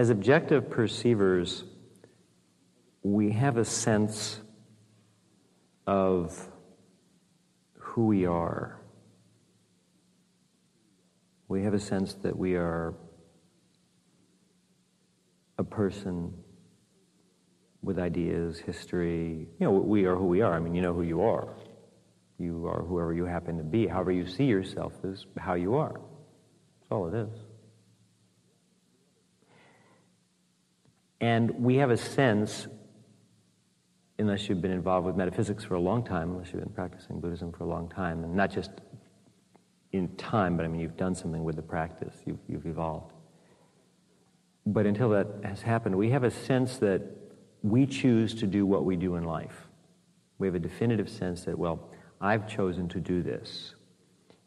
As objective perceivers, we have a sense of who we are. We have a sense that we are a person with ideas, history. You know, we are who we are. I mean, you know who you are. You are whoever you happen to be. However you see yourself is how you are. That's all it is. And we have a sense, unless you've been involved with metaphysics for a long time, unless you've been practicing Buddhism for a long time, and not just in time, but I mean, you've done something with the practice, you've evolved. But until that has happened, we have a sense that we choose to do what we do in life. We have a definitive sense that, well, I've chosen to do this.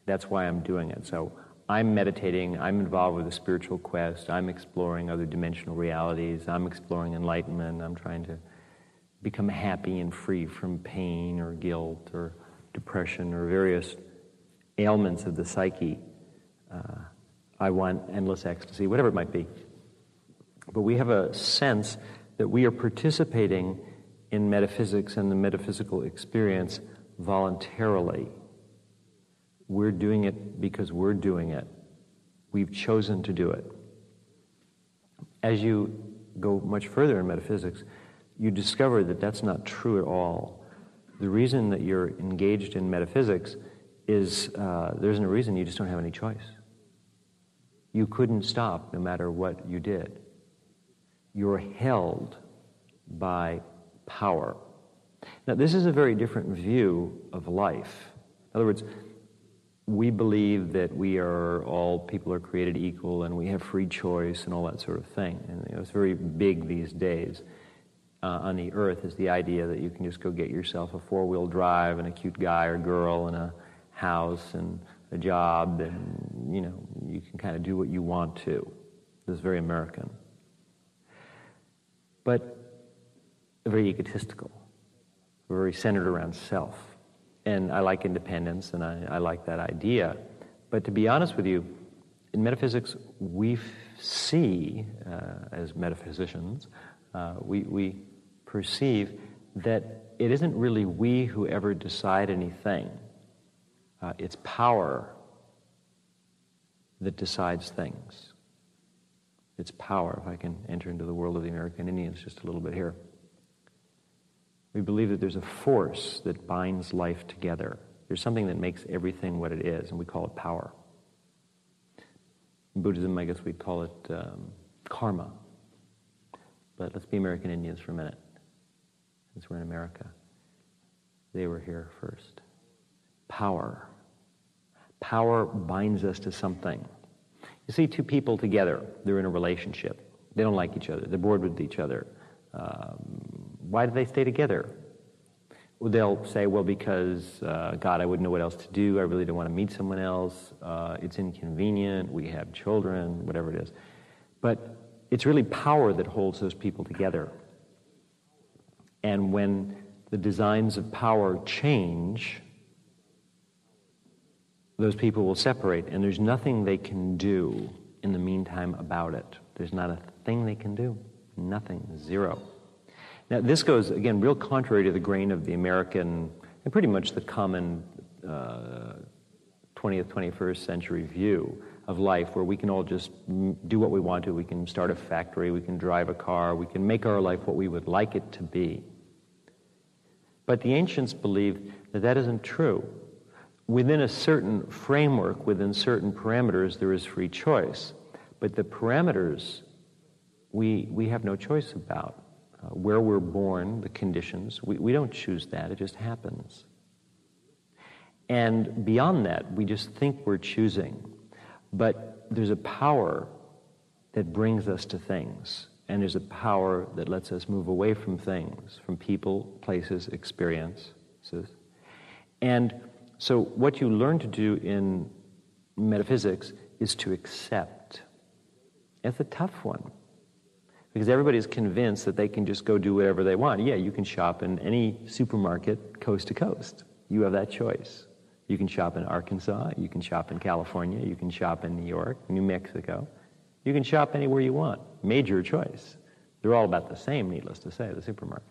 That's why I'm doing it. So I'm meditating, I'm involved with a spiritual quest, I'm exploring other dimensional realities, I'm exploring enlightenment, I'm trying to become happy and free from pain or guilt or depression or various ailments of the psyche. I want endless ecstasy, whatever it might be. But we have a sense that we are participating in metaphysics and the metaphysical experience voluntarily. We're doing it because we're doing it. We've chosen to do it. As you go much further in metaphysics, you discover that that's not true at all. The reason that you're engaged in metaphysics is there isn't a reason, you just don't have any choice. You couldn't stop no matter what you did. You're held by power. Now, this is a very different view of life. In other words, we believe that all people are created equal and we have free choice and all that sort of thing. And it's very big these days on the earth is the idea that you can just go get yourself a four-wheel drive and a cute guy or girl and a house and a job, and you can kind of do what you want to. This is very American. But very egotistical, very centered around self. And I like independence, and I like that idea. But to be honest with you, in metaphysics, we see, as metaphysicians, we perceive that it isn't really we who ever decide anything. It's power that decides things. It's power, if I can enter into the world of the American Indians just a little bit here. We believe that there's a force that binds life together. There's something that makes everything what it is, and we call it power. In Buddhism, I guess we'd call it karma. But let's be American Indians for a minute, since we're in America. They were here first. Power. Power binds us to something. You see two people together, they're in a relationship. They don't like each other. They're bored with each other. Why do they stay together? Well, they'll say, well, because, God, I wouldn't know what else to do. I really don't want to meet someone else. It's inconvenient. We have children, whatever it is. But it's really power that holds those people together. And when the designs of power change, those people will separate, and there's nothing they can do in the meantime about it. There's not a thing they can do. Nothing. Zero. Now, this goes, again, real contrary to the grain of the American, and pretty much the common 20th, 21st century view of life, where we can all just do what we want to. We can start a factory, we can drive a car, we can make our life what we would like it to be. But the ancients believed that that isn't true. Within a certain framework, within certain parameters, there is free choice. But the parameters, we have no choice about. Where we're born, the conditions, we don't choose that, it just happens. And beyond that, we just think we're choosing. But there's a power that brings us to things. And there's a power that lets us move away from things, from people, places, experiences. And so what you learn to do in metaphysics is to accept. It's a tough one. Because everybody's convinced that they can just go do whatever they want. Yeah, you can shop in any supermarket coast to coast. You have that choice. You can shop in Arkansas, you can shop in California, you can shop in New York, New Mexico. You can shop anywhere you want. Made your choice. They're all about the same, needless to say, the supermarkets.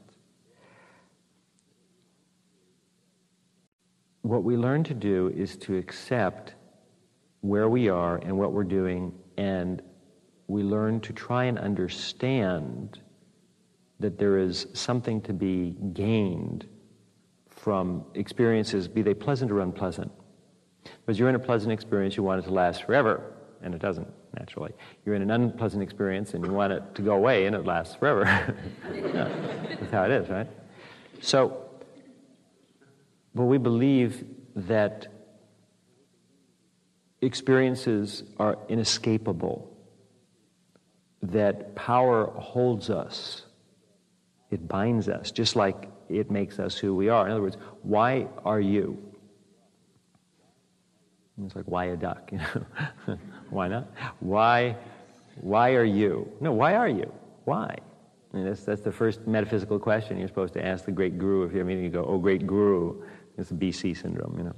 What we learn to do is to accept where we are and what we're doing, and we learn to try and understand that there is something to be gained from experiences, be they pleasant or unpleasant. Because you're in a pleasant experience, you want it to last forever, and it doesn't, naturally. You're in an unpleasant experience, and you want it to go away, and it lasts forever. Yeah, that's how it is, right? So, but we believe that experiences are inescapable, that power holds us, it binds us, just like it makes us who we are. In other words, why are you? It's like, why a duck? You know? Why not? Why are you? No, why are you? Why? I mean, that's the first metaphysical question you're supposed to ask the great guru. If you're meeting, you go, oh, great guru. It's the BC syndrome, you know.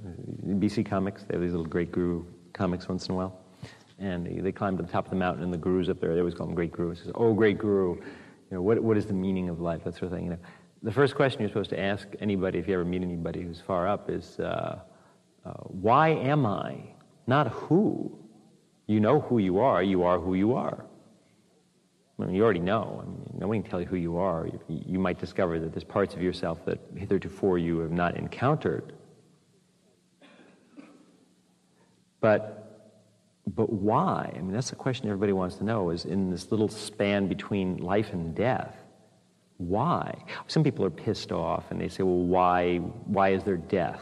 BC comics, they have these little great guru comics once in a while. And they climb to the top of the mountain, and the guru's up there. They always call him great guru. He says, oh, great guru, you know, what is the meaning of life? That sort of thing, you know. The first question you're supposed to ask anybody, if you ever meet anybody who's far up, is, why am I? Not who. You know who you are who you are. I mean, you already know. I mean, no one can tell you who you are. You might discover that there's parts of yourself that hitherto you have not encountered. But why? I mean, that's the question everybody wants to know, is in this little span between life and death. Why? Some people are pissed off and they say, well, why is there death?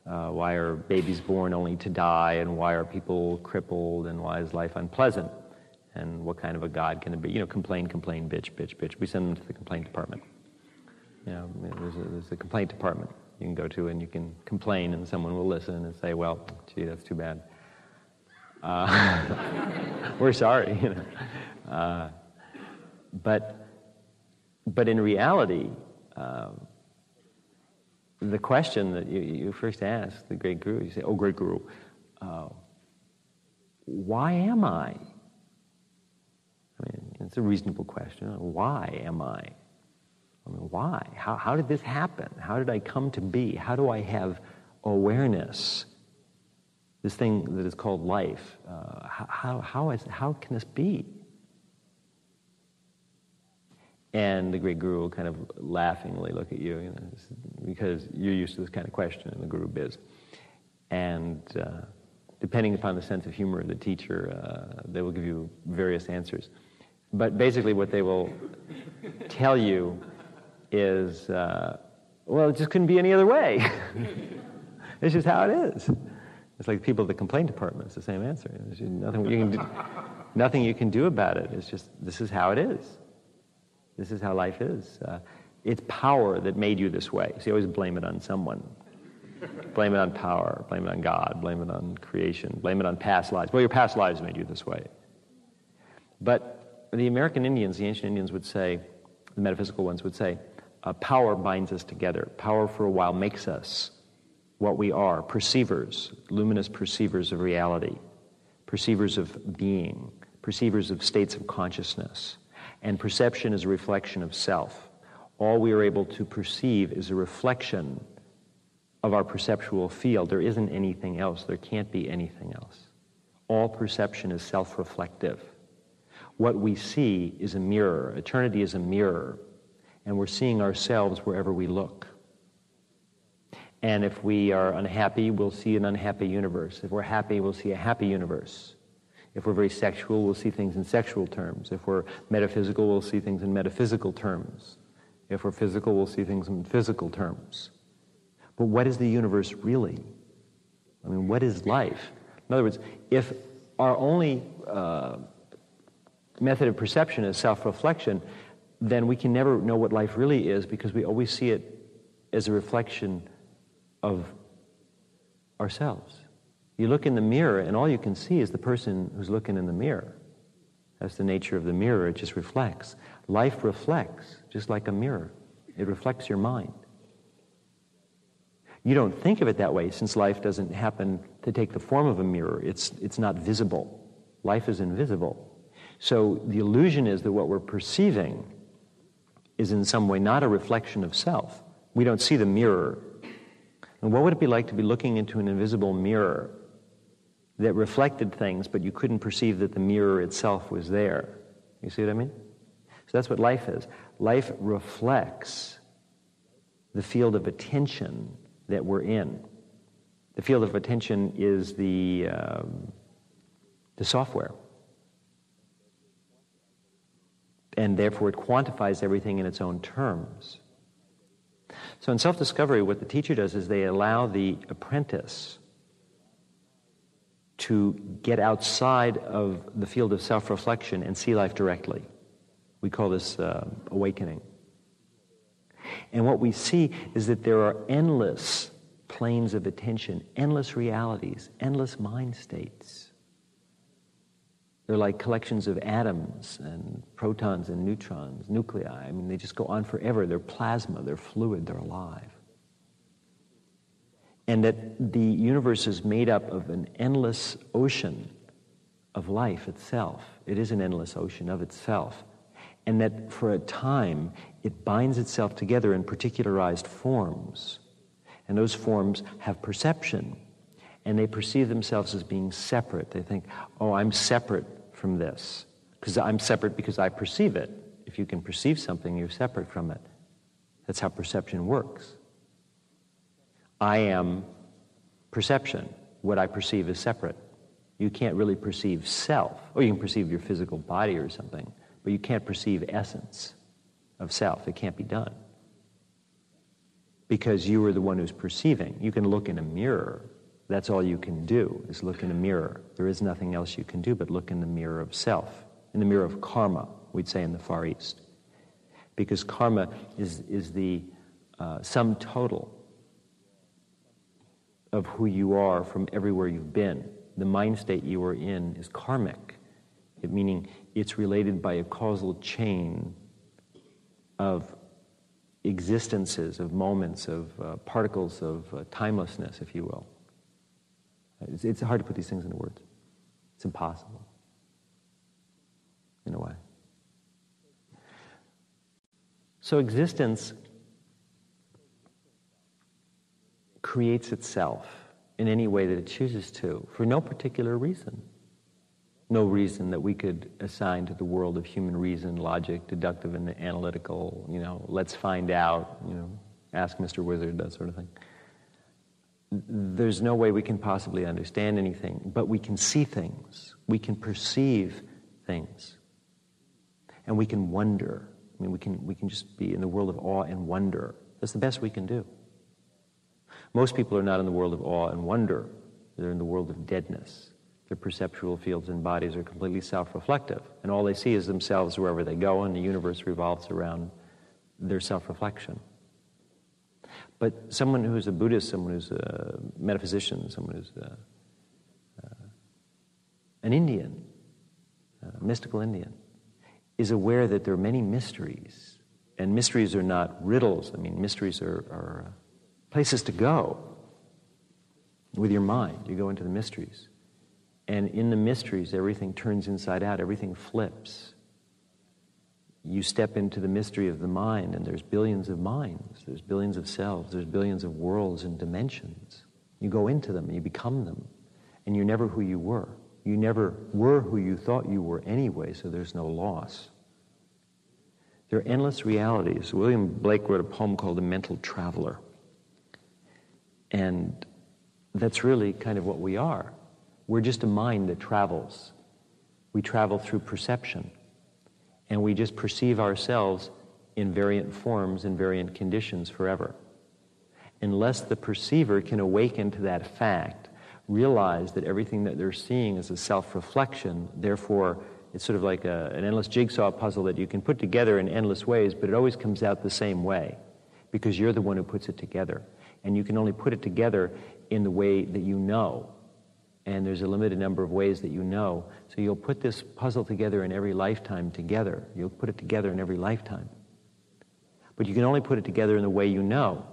Why are babies born only to die, and why are people crippled, and why is life unpleasant? And what kind of a God can it be? You know, complain, bitch. We send them to the complaint department. You know, there's a complaint department you can go to, and you can complain, and someone will listen and say, well, gee, that's too bad. We're sorry, you know. But in reality, the question that you first ask the great guru, you say, oh, great guru, why am I? I mean, it's a reasonable question. Why am I? I mean, why? How did this happen? How did I come to be? How do I have awareness? This thing that is called life. How can this be? And the great guru will kind of laughingly look at you, you know, because you're used to this kind of question in the guru biz. And depending upon the sense of humor of the teacher, they will give you various answers. But basically what they will tell you is, well, it just couldn't be any other way. It's just how it is. It's like people at the complaint department. It's the same answer. There's nothing you can do about it. It's just, this is how it is. This is how life is. It's power that made you this way. So you always blame it on someone. Blame it on power. Blame it on God. Blame it on creation. Blame it on past lives. Well, your past lives made you this way. But the American Indians, the ancient Indians would say, the metaphysical ones would say, power binds us together. Power for a while makes us what we are, perceivers, luminous perceivers of reality, perceivers of being, perceivers of states of consciousness. And perception is a reflection of self. All we are able to perceive is a reflection of our perceptual field. There isn't anything else. There can't be anything else. All perception is self-reflective. What we see is a mirror. Eternity is a mirror. And we're seeing ourselves wherever we look. And if we are unhappy, we'll see an unhappy universe. If we're happy, we'll see a happy universe. If we're very sexual, we'll see things in sexual terms. If we're metaphysical, we'll see things in metaphysical terms. If we're physical, we'll see things in physical terms. But what is the universe really? I mean, what is life? In other words, if our only method of perception is self-reflection, then we can never know what life really is, because we always see it as a reflection of ourselves. You look in the mirror, and all you can see is the person who's looking in the mirror. That's the nature of the mirror. It just reflects. Life reflects, just like a mirror. It reflects your mind. You don't think of it that way, since life doesn't happen to take the form of a mirror. It's not visible. Life is invisible. So the illusion is that what we're perceiving is in some way not a reflection of self. We don't see the mirror. And what would it be like to be looking into an invisible mirror that reflected things, but you couldn't perceive that the mirror itself was there? You see what I mean? So that's what life is. Life reflects the field of attention that we're in. The field of attention is the software. And therefore it quantifies everything in its own terms. So in self-discovery, what the teacher does is they allow the apprentice to get outside of the field of self-reflection and see life directly. We call this awakening. And what we see is that there are endless planes of attention, endless realities, endless mind states. They're like collections of atoms and protons and neutrons, nuclei. I mean, they just go on forever. They're plasma, they're fluid, they're alive. And that the universe is made up of an endless ocean of life itself. It is an endless ocean of itself. And that for a time, it binds itself together in particularized forms. And those forms have perception. And they perceive themselves as being separate. They think, oh, I'm separate from this. Because I'm separate because I perceive it. If you can perceive something, you're separate from it. That's how perception works. I am perception. What I perceive is separate. You can't really perceive self. Or you can perceive your physical body or something. But you can't perceive essence of self. It can't be done. Because you are the one who's perceiving. You can look in a mirror. That's all you can do, is look in a mirror. There is nothing else you can do but look in the mirror of self, in the mirror of karma, we'd say in the Far East. Because karma is the sum total of who you are from everywhere you've been. The mind state you are in is karmic, meaning it's related by a causal chain of existences, of moments, of particles of timelessness, if you will. It's hard to put these things into words. It's impossible, in a way. So existence creates itself in any way that it chooses to, for no particular reason. No reason that we could assign to the world of human reason, logic, deductive and analytical, let's find out, ask Mr. Wizard, that sort of thing. There's no way we can possibly understand anything, but we can see things. We can perceive things. And we can wonder. I mean, we can just be in the world of awe and wonder. That's the best we can do. Most people are not in the world of awe and wonder. They're in the world of deadness. Their perceptual fields and bodies are completely self-reflective. And all they see is themselves wherever they go, and the universe revolves around their self-reflection. But someone who's a Buddhist, someone who's a metaphysician, someone who's an Indian, a mystical Indian, is aware that there are many mysteries. And mysteries are not riddles. I mean, mysteries are places to go with your mind. You go into the mysteries. And in the mysteries, everything turns inside out. Everything flips. You step into the mystery of the mind, and there's billions of minds. There's billions of selves. There's billions of worlds and dimensions. You go into them, and you become them. And you're never who you were. You never were who you thought you were anyway, so there's no loss. There are endless realities. William Blake wrote a poem called The Mental Traveler. And that's really kind of what we are. We're just a mind that travels. We travel through perception. And we just perceive ourselves in variant forms and variant conditions forever. Unless the perceiver can awaken to that fact, realize that everything that they're seeing is a self-reflection, therefore it's sort of like an endless jigsaw puzzle that you can put together in endless ways, but it always comes out the same way, because you're the one who puts it together. And you can only put it together in the way that you know. And there's a limited number of ways that you know. So you'll put this puzzle together in every lifetime together. You'll put it together in every lifetime. But you can only put it together in the way you know.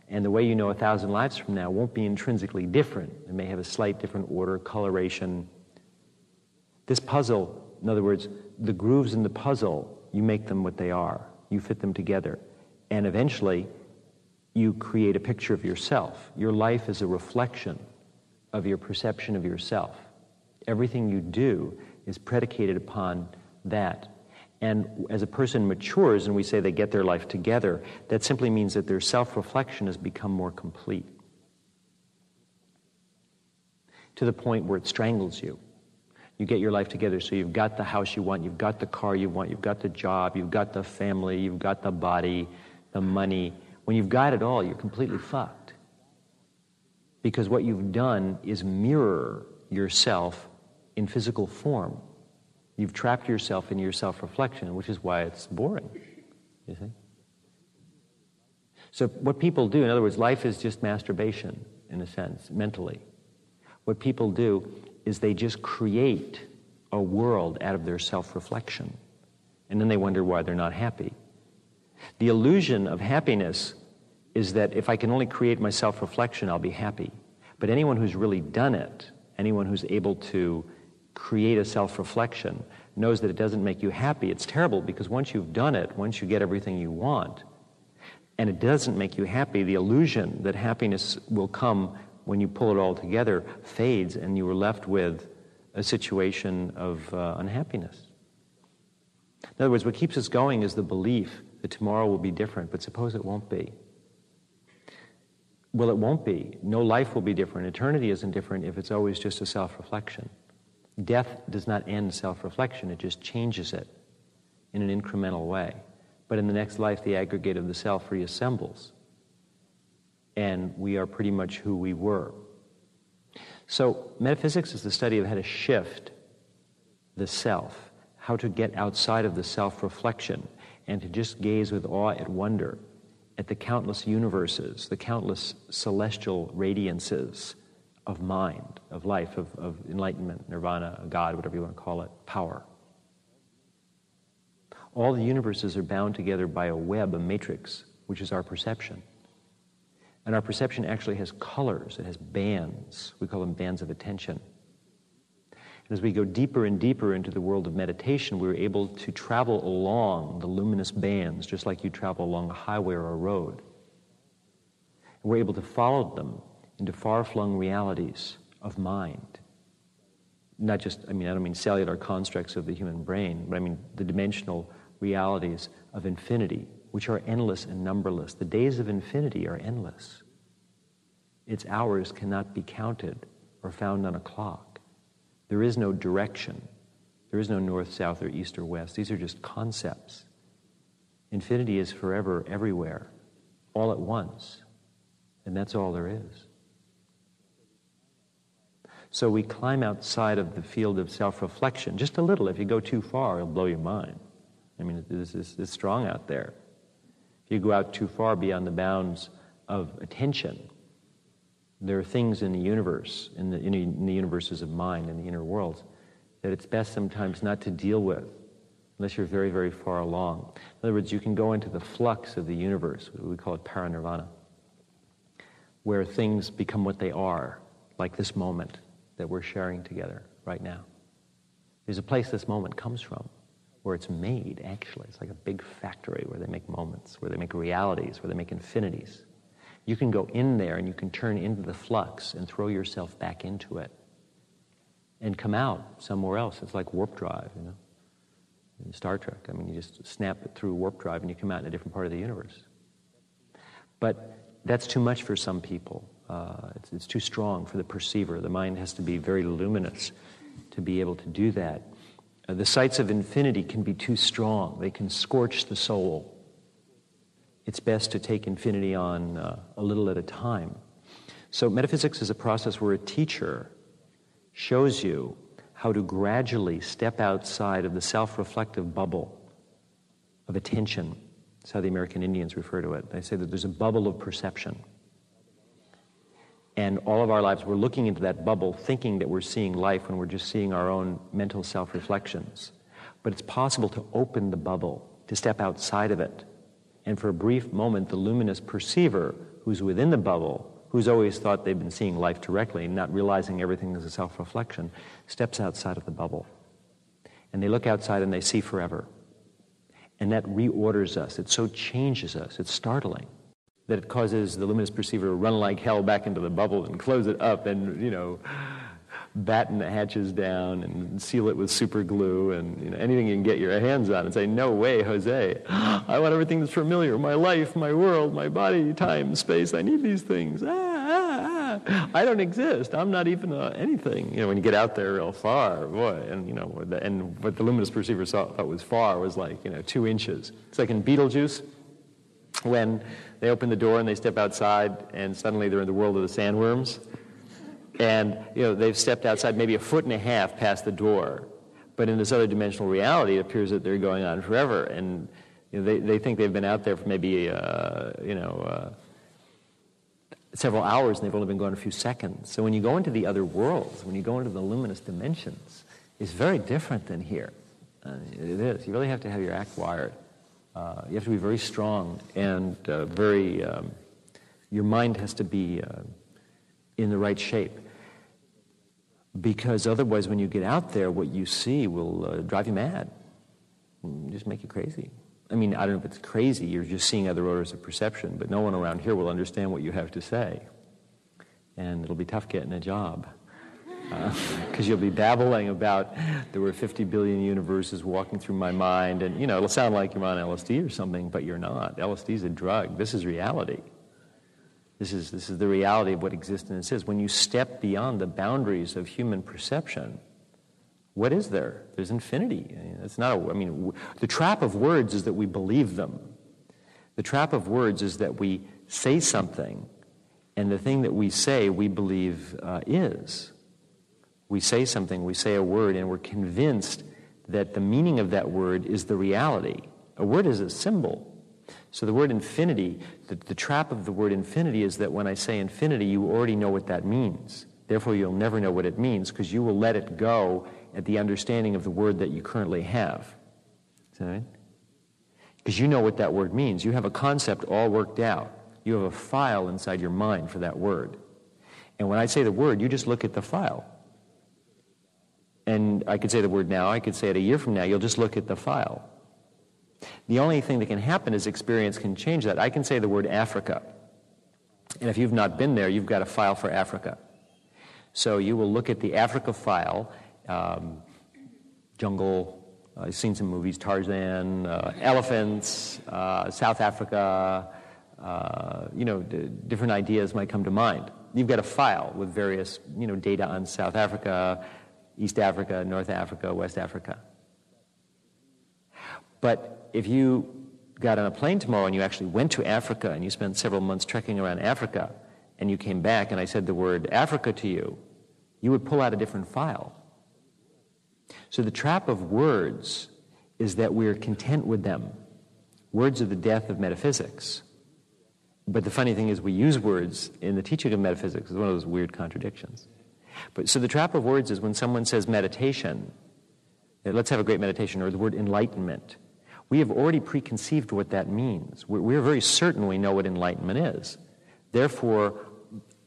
And the way you know 1,000 lives from now won't be intrinsically different. It may have a slight different order, coloration. This puzzle In other words, the grooves in the puzzle, you make them what they are. You fit them together. And eventually, you create a picture of yourself. Your life is a reflection of your perception of yourself. Everything you do is predicated upon that. And as a person matures and we say they get their life together, that simply means that their self-reflection has become more complete, to the point where it strangles you. You get your life together, so you've got the house you want, you've got the car you want, you've got the job, you've got the family, you've got the body, the money. When you've got it all, you're completely fucked. Because what you've done is mirror yourself in physical form. You've trapped yourself in your self-reflection, which is why it's boring, you see? So what people do, in other words, life is just masturbation, in a sense, mentally. What people do is they just create a world out of their self-reflection, and then they wonder why they're not happy. The illusion of happiness is that if I can only create my self-reflection, I'll be happy. But anyone who's really done it, anyone who's able to create a self-reflection, knows that it doesn't make you happy. It's terrible, because once you've done it, once you get everything you want, and it doesn't make you happy, the illusion that happiness will come when you pull it all together fades, and you are left with a situation of unhappiness. In other words, what keeps us going is the belief that tomorrow will be different, but suppose it won't be. Well, it won't be. No life will be different. Eternity isn't different if it's always just a self-reflection. Death does not end self-reflection, it just changes it in an incremental way. But in the next life, the aggregate of the self reassembles, and we are pretty much who we were. So metaphysics is the study of how to shift the self, how to get outside of the self-reflection, and to just gaze with awe and wonder at the countless universes, the countless celestial radiances of mind, of life, of enlightenment, nirvana, God, whatever you want to call it, power. All the universes are bound together by a web, a matrix, which is our perception. And our perception actually has colors, it has bands. We call them bands of attention. And as we go deeper and deeper into the world of meditation, we're able to travel along the luminous bands, just like you travel along a highway or a road. And we're able to follow them into far-flung realities of mind. Not just, I don't mean cellular constructs of the human brain, but I mean the dimensional realities of infinity, which are endless and numberless. The days of infinity are endless. Its hours cannot be counted or found on a clock. There is no direction. There is no north, south, or east or west. These are just concepts. Infinity is forever, everywhere, all at once. And that's all there is. So we climb outside of the field of self-reflection, just a little. If you go too far, it'll blow your mind. It's strong out there. If you go out too far beyond the bounds of attention, there are things in the universe, in the universes of mind, in the inner worlds, that it's best sometimes not to deal with unless you're very, very far along. In other words, you can go into the flux of the universe, we call it paranirvana, where things become what they are, like this moment that we're sharing together right now. There's a place this moment comes from, where it's made, actually. It's like a big factory where they make moments, where they make realities, where they make infinities. You can go in there and you can turn into the flux and throw yourself back into it and come out somewhere else. It's like warp drive, in Star Trek. You just snap it through warp drive and you come out in a different part of the universe. But that's too much for some people. It's too strong for the perceiver. The mind has to be very luminous to be able to do that. The sights of infinity can be too strong. They can scorch the soul. It's best to take infinity on a little at a time. So metaphysics is a process where a teacher shows you how to gradually step outside of the self-reflective bubble of attention. That's how the American Indians refer to it. They say that there's a bubble of perception. And all of our lives, we're looking into that bubble thinking that we're seeing life when we're just seeing our own mental self-reflections. But it's possible to open the bubble, to step outside of it. And for a brief moment, the luminous perceiver who's within the bubble, who's always thought they've been seeing life directly, not realizing everything is a self-reflection, steps outside of the bubble. And they look outside and they see forever. And that reorders us. It so changes us. It's startling that it causes the luminous perceiver to run like hell back into the bubble and close it up and, batten the hatches down and seal it with super glue and anything you can get your hands on and say, no way, Jose. I want everything that's familiar, my life, my world, my body, time, space. I need these things. I don't exist. I'm not even anything. When you get out there real far, boy, and what the luminous perceiver thought was far was like, 2 inches. It's like in Beetlejuice when they open the door and they step outside and suddenly they're in the world of the sandworms. And, they've stepped outside maybe 1.5 feet past the door. But in this other dimensional reality, it appears that they're going on forever. And they think they've been out there for maybe, several hours, and they've only been gone a few seconds. So when you go into the other worlds, when you go into the luminous dimensions, it's very different than here. It is. You really have to have your act wired. You have to be very strong and your mind has to be in the right shape. Because otherwise, when you get out there, what you see will drive you mad, just make you crazy. I don't know if it's crazy, you're just seeing other orders of perception, but no one around here will understand what you have to say. And it'll be tough getting a job. Because you'll be babbling about there were 50 billion universes walking through my mind, and it'll sound like you're on LSD or something, but you're not. LSD is a drug. This is reality. This is the reality of what existence is. When you step beyond the boundaries of human perception, what is there? There's infinity. It's not. The trap of words is that we believe them. The trap of words is that we say something, and the thing that we say we believe is. We say something, we say a word, and we're convinced that the meaning of that word is the reality. A word is a symbol. So the word infinity, the trap of the word infinity is that when I say infinity, you already know what that means. Therefore, you'll never know what it means because you will let it go at the understanding of the word that you currently have. Is that right? Because you know what that word means. You have a concept all worked out. You have a file inside your mind for that word. And when I say the word, you just look at the file. And I could say the word now, I could say it a year from now, you'll just look at the file. The only thing that can happen is experience can change that. I can say the word Africa. And if you've not been there, you've got a file for Africa. So you will look at the Africa file, jungle, I've seen some movies, Tarzan, elephants, South Africa, different ideas might come to mind. You've got a file with various, data on South Africa, East Africa, North Africa, West Africa. But if you got on a plane tomorrow and you actually went to Africa and you spent several months trekking around Africa and you came back and I said the word Africa to you, you would pull out a different file. So the trap of words is that we're content with them. Words are the death of metaphysics. But the funny thing is we use words in the teaching of metaphysics. It's one of those weird contradictions. So the trap of words is when someone says meditation, let's have a great meditation, or the word enlightenment. We have already preconceived what that means. We're very certain we know what enlightenment is. Therefore,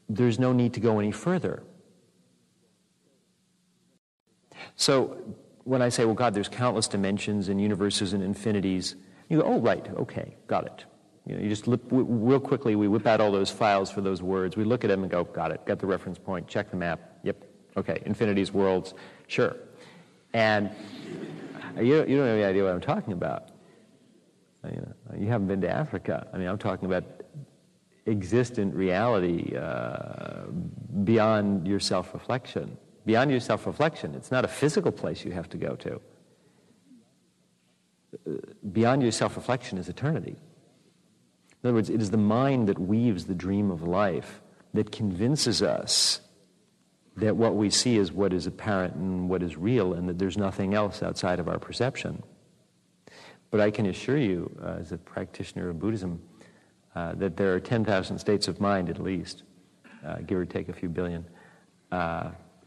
there's no need to go any further. So when I say, well, God, there's countless dimensions and universes and infinities, you go, oh, right, okay, got it. You just real quickly, we whip out all those files for those words. We look at them and go, got it, got the reference point, check the map, yep, okay, infinities, worlds, sure. And you don't have any idea what I'm talking about. You haven't been to Africa. I'm talking about existent reality beyond your self-reflection. Beyond your self-reflection, it's not a physical place you have to go to. Beyond your self-reflection is eternity. In other words, it is the mind that weaves the dream of life that convinces us that what we see is what is apparent and what is real, and that there's nothing else outside of our perception. But I can assure you, as a practitioner of Buddhism, that there are 10,000 states of mind at least, give or take a few billion,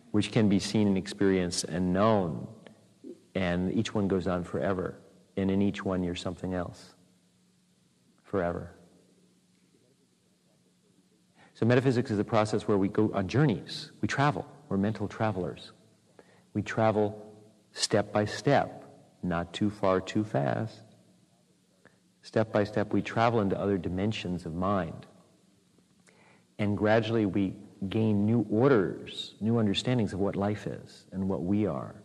which can be seen and experienced and known, and each one goes on forever. And in each one, you're something else. Forever. So metaphysics is a process where we go on journeys. We travel. We're mental travelers. We travel step by step, not too far, too fast. Step by step, we travel into other dimensions of mind. And gradually we gain new orders, new understandings of what life is and what we are.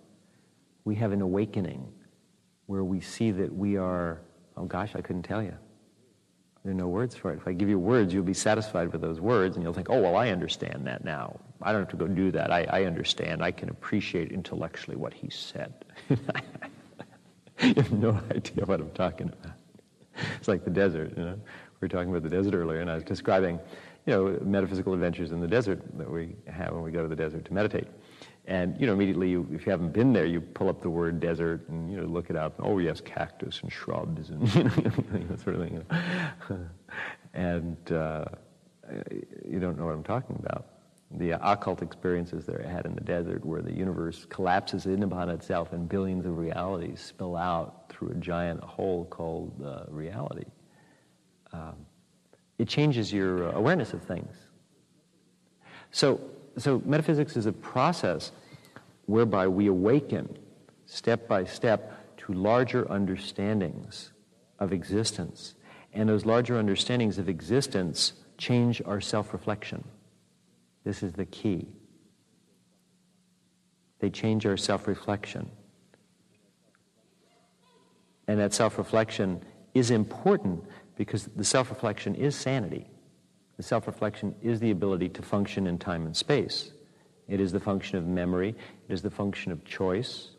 We have an awakening where we see that we are, oh gosh, I couldn't tell you. There are no words for it. If I give you words, you'll be satisfied with those words, and you'll think, oh, well, I understand that now. I don't have to go do that. I understand. I can appreciate intellectually what he said. You have no idea what I'm talking about. It's like the desert, you know. We were talking about the desert earlier, and I was describing, you know, metaphysical adventures in the desert that we have when we go to the desert to meditate. And, you know, immediately, if you haven't been there, you pull up the word desert and, you know, look it up. Oh, yes, cactus and shrubs and, you know, that sort of thing. You know. And you don't know what I'm talking about. The occult experiences that I had in the desert where the universe collapses in upon itself and billions of realities spill out through a giant hole called reality. It changes your awareness of things. So metaphysics is a process whereby we awaken step by step to larger understandings of existence. And those larger understandings of existence change our self-reflection. This is the key. They change our self-reflection. And that self-reflection is important because the self-reflection is sanity. The self-reflection is the ability to function in time and space. It is the function of memory. It is the function of choice.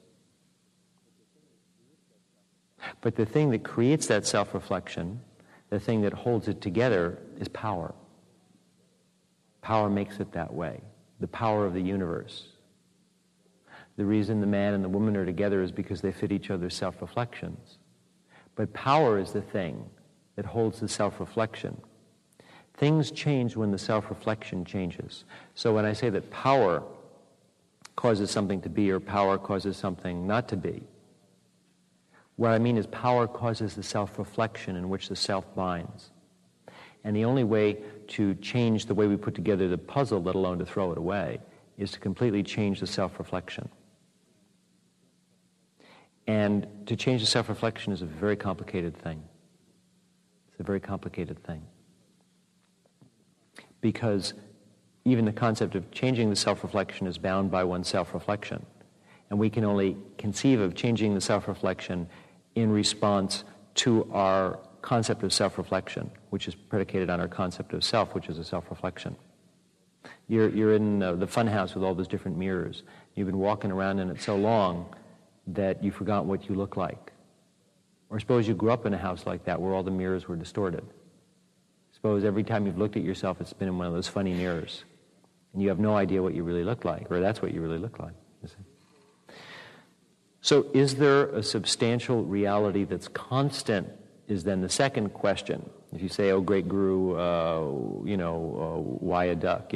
But the thing that creates that self-reflection, the thing that holds it together, is power. Power makes it that way. The power of the universe. The reason the man and the woman are together is because they fit each other's self-reflections. But power is the thing that holds the self-reflection. Things change when the self-reflection changes. So when I say that power causes something to be or power causes something not to be, what I mean is power causes the self-reflection in which the self binds. And the only way to change the way we put together the puzzle, let alone to throw it away, is to completely change the self-reflection. And to change the self-reflection is a very complicated thing. It's a very complicated thing. Because even the concept of changing the self-reflection is bound by one's self-reflection. And we can only conceive of changing the self-reflection in response to our concept of self-reflection, which is predicated on our concept of self, which is a self-reflection. You're in the fun house with all those different mirrors. You've been walking around in it so long that you forgot what you look like. Or suppose you grew up in a house like that where all the mirrors were distorted. Suppose every time you've looked at yourself, it's been in one of those funny mirrors. And you have no idea what you really look like, or that's what you really look like. You see? So is there a substantial reality that's constant is then the second question. If you say, oh, great guru, why a duck?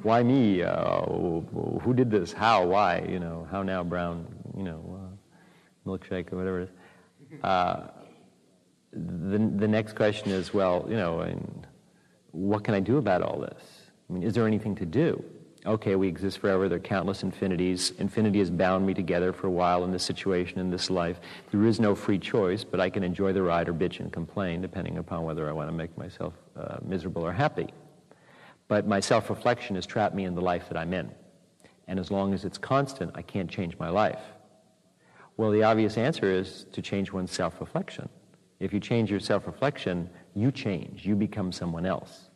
Why me? Who did this? How? Why? How now, Brown? Milkshake or whatever it is. The next question is, well, what can I do about all this? I mean, is there anything to do? Okay, we exist forever. There are countless infinities. Infinity has bound me together for a while in this situation, in this life. There is no free choice, but I can enjoy the ride or bitch and complain, depending upon whether I want to make myself miserable or happy. But my self-reflection has trapped me in the life that I'm in. And as long as it's constant, I can't change my life. Well, the obvious answer is to change one's self-reflection. If you change your self-reflection, you change. You become someone else.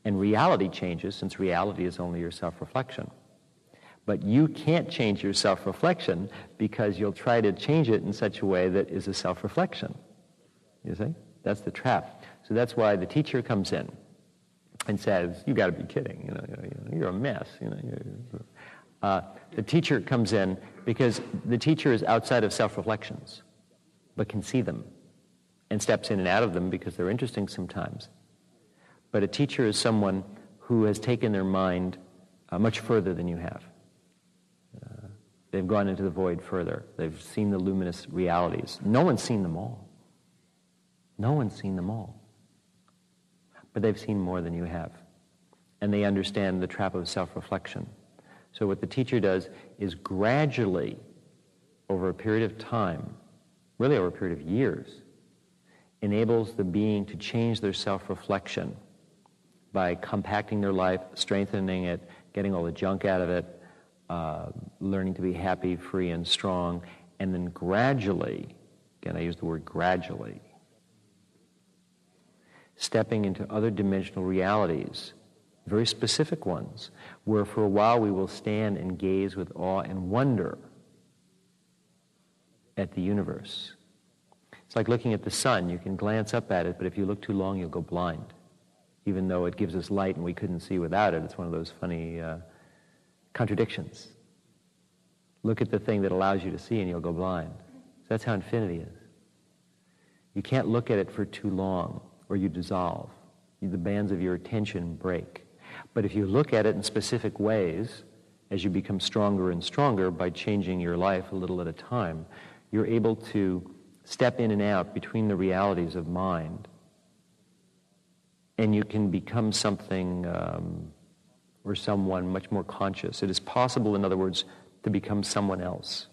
And reality changes, since reality is only your self-reflection. But you can't change your self-reflection because you'll try to change it in such a way that is a self-reflection. You see? That's the trap. So that's why the teacher comes in and says, you got to be kidding. You're a mess. The teacher comes in because the teacher is outside of self-reflections, but can see them and steps in and out of them because they're interesting sometimes. But a teacher is someone who has taken their mind much further than you have. They've gone into the void further. They've seen the luminous realities. No one's seen them all. No one's seen them all. But they've seen more than you have. And they understand the trap of self-reflection. So what the teacher does is gradually, over a period of time, really over a period of years, enables the being to change their self-reflection by compacting their life, strengthening it, getting all the junk out of it, learning to be happy, free, and strong, and then gradually, again I use the word gradually, stepping into other dimensional realities, very specific ones, where for a while we will stand and gaze with awe and wonder at the universe. It's like looking at the sun. You can glance up at it, but if you look too long, you'll go blind. Even though it gives us light and we couldn't see without it, it's one of those funny contradictions. Look at the thing that allows you to see and you'll go blind. So that's how infinity is. You can't look at it for too long or you dissolve. The bands of your attention break. But if you look at it in specific ways, as you become stronger and stronger by changing your life a little at a time, you're able to step in and out between the realities of mind, and you can become something or someone much more conscious. It is possible, in other words, to become someone else.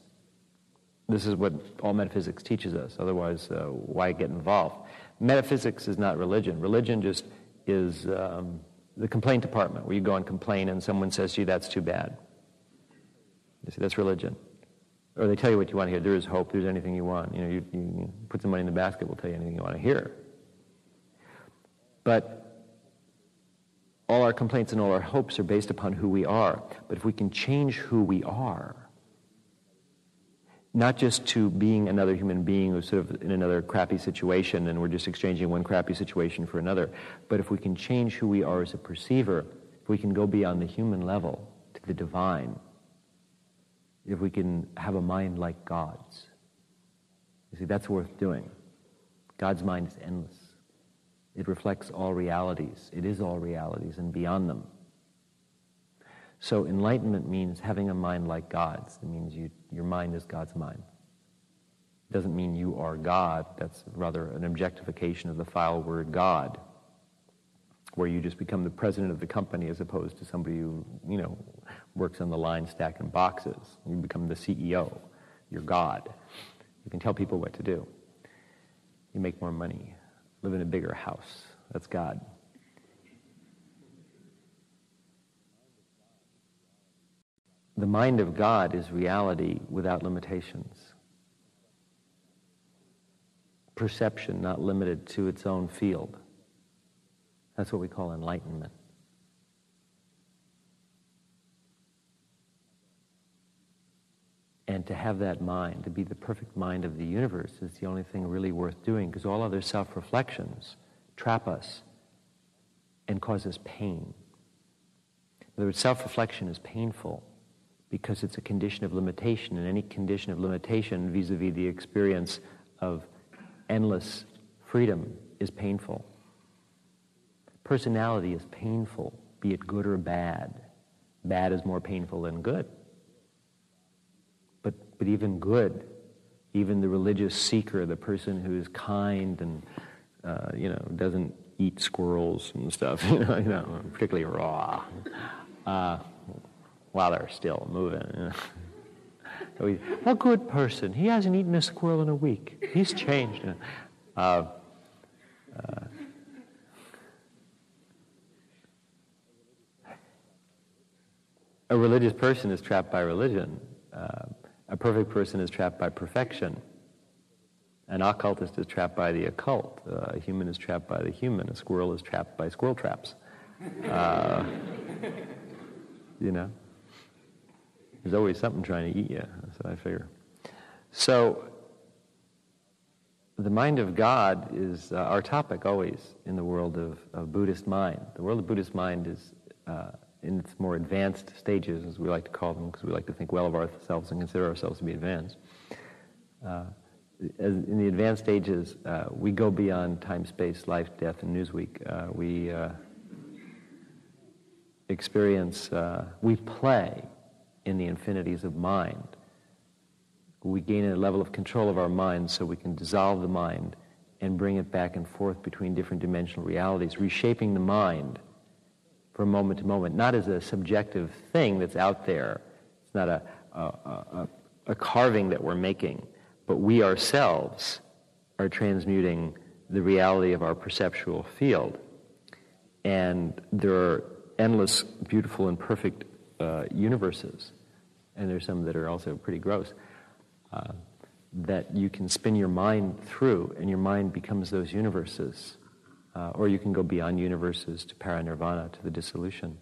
This is what all metaphysics teaches us. Otherwise, why get involved? Metaphysics is not religion. Religion just is the complaint department, where you go and complain and someone says, gee, that's too bad. You see, that's religion. Or they tell you what you want to hear. There is hope. There's anything you want. You know, you put some money in the basket, we'll tell you anything you want to hear. But all our complaints and all our hopes are based upon who we are. But if we can change who we are, not just to being another human being who's sort of in another crappy situation and we're just exchanging one crappy situation for another, but if we can change who we are as a perceiver, if we can go beyond the human level to the divine, if we can have a mind like God's, you see, that's worth doing. God's mind is endless. It reflects all realities. It is all realities and beyond them. So enlightenment means having a mind like God's. It means your mind is God's mind. It doesn't mean you are God. That's rather an objectification of the foul word God, where you just become the president of the company as opposed to somebody who, works on the line stacking boxes. You become the CEO. You're God. You can tell people what to do. You make more money. Live in a bigger house. That's God. The mind of God is reality without limitations. Perception not limited to its own field. That's what we call enlightenment. And to have that mind, to be the perfect mind of the universe, is the only thing really worth doing, because all other self-reflections trap us and cause us pain. In other words, self-reflection is painful because it's a condition of limitation, and any condition of limitation vis-a-vis the experience of endless freedom is painful. Personality is painful, be it good or bad. Bad is more painful than good. But even good, even the religious seeker, the person who is kind and doesn't eat squirrels and stuff, particularly raw, while they're still moving. A good person. He hasn't eaten a squirrel in a week. He's changed. A religious person is trapped by religion. A perfect person is trapped by perfection. An occultist is trapped by the occult. A human is trapped by the human. A squirrel is trapped by squirrel traps. There's always something trying to eat you, that's what I figure. So, the mind of God is our topic always in the world of Buddhist mind. The world of Buddhist mind is in its more advanced stages, as we like to call them, because we like to think well of ourselves and consider ourselves to be advanced. In the advanced stages, we go beyond time, space, life, death, and Newsweek. We experience, we play in the infinities of mind. We gain a level of control of our mind so we can dissolve the mind and bring it back and forth between different dimensional realities, reshaping the mind from moment to moment, not as a subjective thing that's out there. It's not a carving that we're making, but we ourselves are transmuting the reality of our perceptual field. And there are endless, beautiful, and perfect universes, and there's some that are also pretty gross, that you can spin your mind through, and your mind becomes those universes. Or you can go beyond universes to paranirvana, to the dissolution,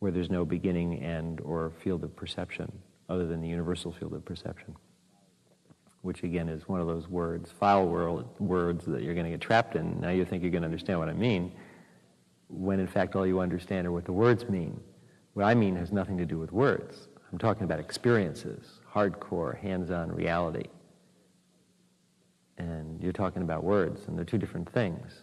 where there's no beginning, end, or field of perception other than the universal field of perception, which again is one of those words, words that you're going to get trapped in. Now you think you're going to understand what I mean, when in fact all you understand are what the words mean. What I mean has nothing to do with words. I'm talking about experiences, hardcore, hands-on reality. And you're talking about words, and they're two different things.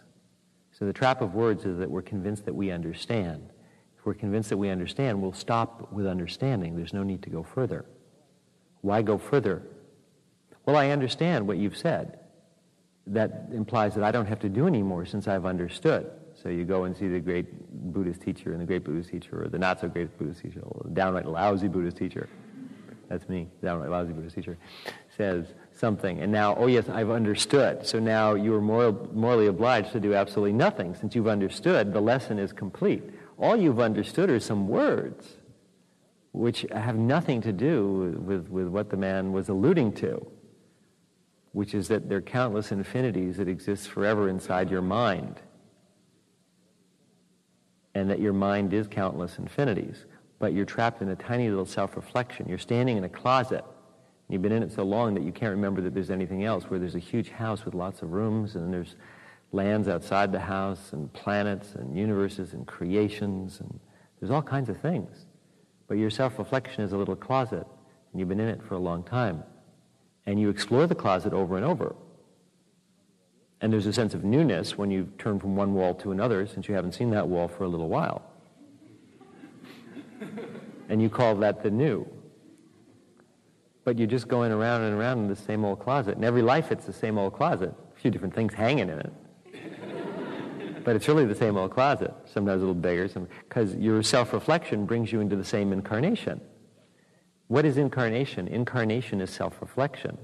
So the trap of words is that we're convinced that we understand. If we're convinced that we understand, we'll stop with understanding. There's no need to go further. Why go further? Well, I understand what you've said. That implies that I don't have to do any more since I've understood. So you go and see the great Buddhist teacher and the great Buddhist teacher, or the not-so-great Buddhist teacher, or the downright lousy Buddhist teacher. That's me, downright lousy Buddhist teacher, says something, and now, oh yes, I've understood. So now you are morally obliged to do absolutely nothing. Since you've understood, the lesson is complete. All you've understood are some words, which have nothing to do with what the man was alluding to, which is that there are countless infinities that exist forever inside your mind, and that your mind is countless infinities, but you're trapped in a tiny little self-reflection. You're standing in a closet. You've been in it so long that you can't remember that there's anything else, where there's a huge house with lots of rooms, and there's lands outside the house, and planets, and universes, and creations, and there's all kinds of things. But your self-reflection is a little closet, and you've been in it for a long time. And you explore the closet over and over. And there's a sense of newness when you turn from one wall to another, since you haven't seen that wall for a little while. And you call that the new. But you're just going around and around in the same old closet. And every life it's the same old closet. A few different things hanging in it. But it's really the same old closet. Sometimes a little bigger, because your self-reflection brings you into the same incarnation. What is incarnation? Incarnation is self-reflection.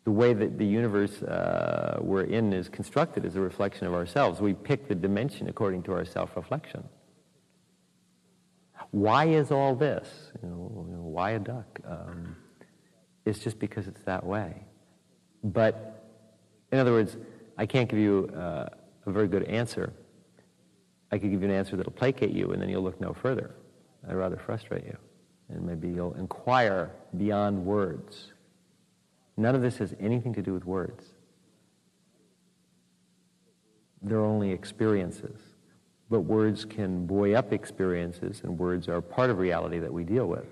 The way that the universe we're in is constructed is a reflection of ourselves. We pick the dimension according to our self-reflection. Why is all this? Why a duck? It's just because it's that way. But, in other words, I can't give you a very good answer. I could give you an answer that'll placate you, and then you'll look no further. I'd rather frustrate you. And maybe you'll inquire beyond words. None of this has anything to do with words. They're only experiences. But words can buoy up experiences, and words are part of reality that we deal with.